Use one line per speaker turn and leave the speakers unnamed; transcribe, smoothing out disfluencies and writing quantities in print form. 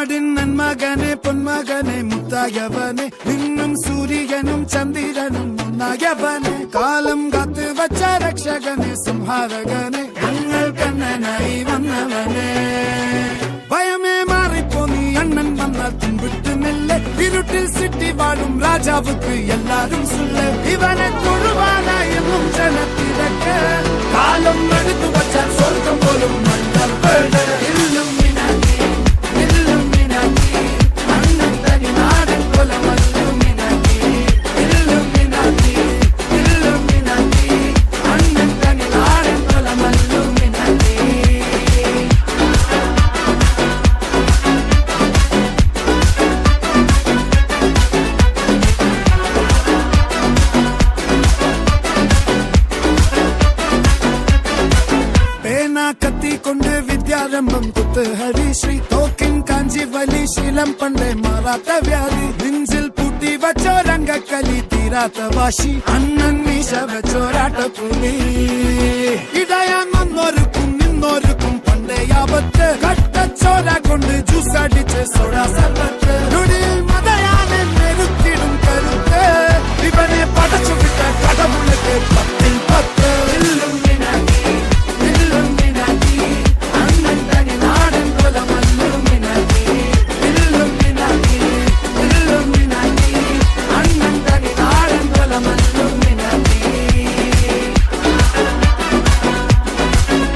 നാടിൻ നന്മകനെ പൊന്മകനെ മുത്തായവനെ നിന്നും സൂര്യനും ചന്ദ്രനും ഒന്നായവനെ കാലം കാത്ത് വച്ച രക്ഷകനെ സംഹാരകനെ ഞങ്ങൾ കണ്ണനായി വന്നവനെ ഭയമേ മാറിപ്പോ നീ അണ്ണൻ വന്നാൽ തുമ്പിട്ട് നെല്ല് ഇരുട്ടിൽ സിറ്റി വാഴും രാജാവുക്ക് എല്ലാരും സുല്ല് ഇവനെ തൊഴുവാനായെന്നും ജനത്തിരക്ക് കാലം എടുത്തു വച്ചാൽ സ്വർഗം പോലും മണ്ണർ വീട് കത്തിക്കൊണ്ട് വിദ്യാരംഭം കുത്ത് ഹരിശ്രീ തോക്കിൻ കാഞ്ചി വലി ശീലം പണ്ടേ മാറാത്ത വ്യാധി നെഞ്ചിൽ പൂട്ടി വച്ചോരംഗക്കലി തീരാത്ത വാശി അണ്ണൻ മീശ വെച്ചോരാട്ടപ്പുലി ഇടയാൻ വന്നോർക്കും നിന്നോർക്കും പണ്ടേ ആപത്ത് കട്ടച്ചോര കൊണ്ട് ജ്യൂസ് അടിച്ച് സോഡ സർബത്ത് നൊടിയിൽ മതയാ